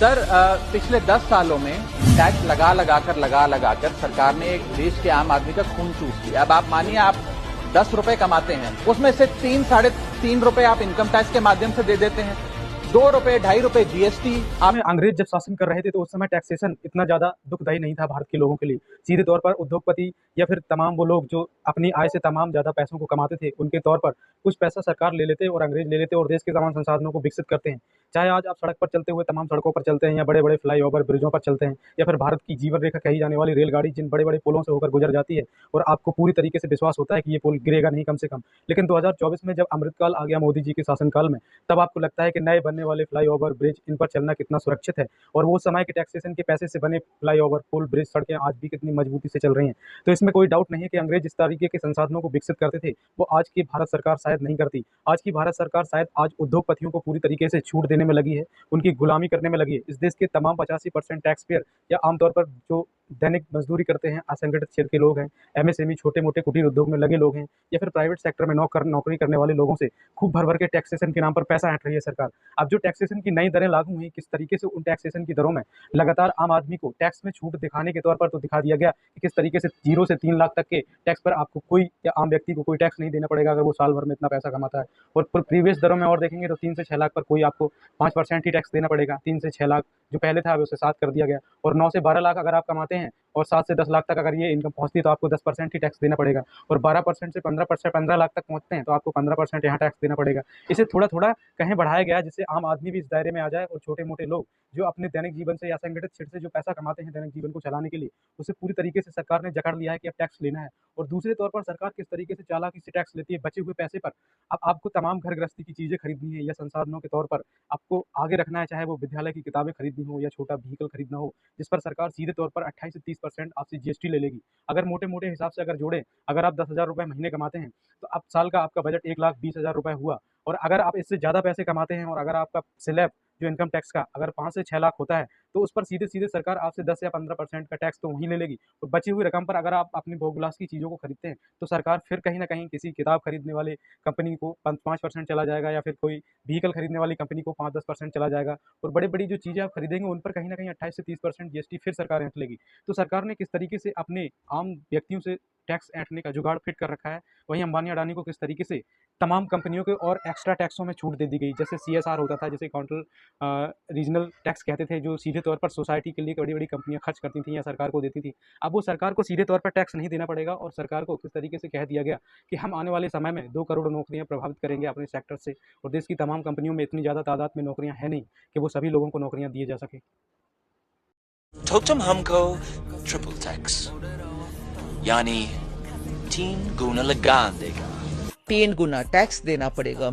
Sir पिछले 10 सालों में टैक्स लगा कर सरकार ने एक देश के आम आदमी का खून चूस लिया। अब आप मानिए आप 10 रुपए कमाते हैं, उसमें से 3-3.5 रुपए आप इनकम टैक्स के माध्यम से दे देते हैं, 2 रुपए 2.5 रुपए जीएसटी। आप अंग्रेज जब शासन कर रहे थे तो उस समय टैक्सेशन इतना ज्यादा दुखदायी नहीं था भारत के लोगों के लिए। सीधे तौर पर उद्योगपति या फिर तमाम वो लोग जो अपनी आय से तमाम ज्यादा पैसों को कमाते थे, उनके तौर पर कुछ पैसा सरकार ले लेते और अंग्रेज ले लेते और देश के तमाम संसाधनों को विकसित करते हैं। चाहे आज आप सड़क पर चलते हुए तमाम सड़कों पर चलते हैं या बड़े बड़े फ्लाईओवर ब्रिजों पर चलते हैं या फिर भारत की जीवन रेखा कही जाने वाली रेलगाड़ी जिन बड़े बड़े पुलों से होकर गुजर जाती है और आपको पूरी तरीके से विश्वास होता है कि ये पुल गिरेगा नहीं कम से कम। लेकिन 2024 में जब अमृतकाल आ गया मोदी जी के शासनकाल में, तब आपको लगता है कि नए बनने वाले फ्लाईओवर ब्रिज इन पर चलना कितना सुरक्षित है और वो समय के टैक्सेशन के पैसे से बने फ्लाईओवर पुल ब्रिज सड़कें आज भी कितनी मजबूती से चल रही हैं। तो इसमें कोई डाउट नहीं है कि अंग्रेज जिस तरीके के संसाधनों को विकसित करते थे वो आज की भारत सरकार शायद नहीं करती। आज की भारत सरकार शायद आज उद्योगपतियों को पूरी तरीके से छूट देने में लगी है, उनकी गुलामी करने में लगी है। इस देश के तमाम 85% टैक्स पेयर या आमतौर पर जो दैनिक मजदूरी करते हैं, असंगठित क्षेत्र के लोग हैं, एमएसएमई छोटे मोटे कुटीर उद्योग में लगे लोग हैं या फिर प्राइवेट सेक्टर में नौकरी करने वाले लोगों से खूब भर भर के टैक्सेशन के नाम पर पैसा ऐंठ रही है सरकार। अब जो टैक्सेशन की नई दरें लागू हुई, किस तरीके से उन टैक्सेशन की दरों में लगातार आम आदमी को टैक्स में छूट दिखाने के तौर पर तो दिखा दिया गया कि किस तरीके से 0 से 3 लाख तक के टैक्स पर आपको कोई या आम व्यक्ति को कोई टैक्स नहीं देना पड़ेगा अगर वो साल भर में इतना पैसा कमाता है। और प्रीवियस दरों में और देखेंगे तो 3 से 6 लाख पर कोई आपको 5% ही टैक्स देना पड़ेगा। 3 से 6 लाख जो पहले था उसे 7 कर दिया गया और 9 से 12 लाख अगर आप कमाते हैं और 7 से 10 लाख तक अगर ये इनकम पहुंचती है तो आपको 10% ही टैक्स देना पड़ेगा और 12% से 15 लाख तक पहुंचते हैं तो आपको 15% यहाँ टैक्स देना पड़ेगा। इसे थोड़ा थोड़ा कहीं बढ़ाया गया जिससे आम आदमी भी इस दायरे में आ जाए और छोटे मोटे लोग जो अपने दैनिक जीवन से या संगठित क्षेत्र से जो पैसा कमाते हैं दैनिक जीवन को चलाने के लिए, उसे पूरी तरीके से सरकार ने जकड़ लिया है कि अब टैक्स लेना है। और दूसरे तौर पर सरकार किस तरीके से चालाकी से टैक्स लेती है बचे हुए पैसे पर। अब आपको तमाम घर गृहस्थी की चीज़ें खरीदनी है या संसाधनों के तौर पर आपको आगे रखना है, चाहे वो विद्यालय की किताबें खरीदनी हो या छोटा व्हीकल खरीदना हो, जिस पर सरकार सीधे तौर पर 28 से 30% आपसे जीएसटी ले लेगी। अगर मोटे मोटे हिसाब से अगर जोड़ें, अगर आप 10,000 रुपये महीने कमाते हैं तो अब साल का आपका बजट 1,20,000 रुपये हुआ। और अगर आप इससे ज़्यादा पैसे कमाते हैं और अगर आपका स्लैब जो इनकम टैक्स का अगर 5 से 6 लाख होता है तो उस पर सीधे सीधे सरकार आपसे 10 या 15% का टैक्स तो वहीं ले लेगी। और बची हुई रकम पर अगर आप अपनी भोगविलास की चीज़ों को खरीदते हैं तो सरकार फिर कहीं ना कहीं किसी किताब खरीदने वाले कंपनी को 5% चला जाएगा या फिर कोई व्हीकल खरीदने वाली कंपनी को 5-10% चला जाएगा। और बड़ी बड़ी जो चीज़ें आप खरीदेंगे उन पर कहीं ना कहीं 28 से 30% जीएसटी फिर सरकार ऐंठ लेगी। तो सरकार ने किस तरीके से अपने आम व्यक्तियों से टैक्स ऐंठने का जुगाड़ फिट कर रखा है। वहीं अंबानी अडानी को किस तरीके से तमाम कंपनियों के और एक्स्ट्रा टैक्सों में छूट दे दी गई, जैसे CSR होता था, जैसे काउंटर रीजनल टैक्स कहते थे, जो सीधे तौर पर सोसाइटी के लिए बड़ी बड़ी कंपनियां खर्च करती थी या सरकार को देती थी। अब वो सरकार को सीधे तौर पर टैक्स नहीं देना पड़ेगा और सरकार को किस तरीके से कह दिया गया कि हम आने वाले समय में 2 करोड़ नौकरियां प्रभावित करेंगे अपने सेक्टर से। और देश की तमाम कंपनियों में इतनी ज़्यादा तादाद में नौकरियां हैं नहीं कि वो सभी लोगों को नौकरियां दी जा सके। तो तुम हमको ट्रिपल टैक्स यानी 3 गुना लगान देगा। 3 गुना टैक्स देना पड़ेगा।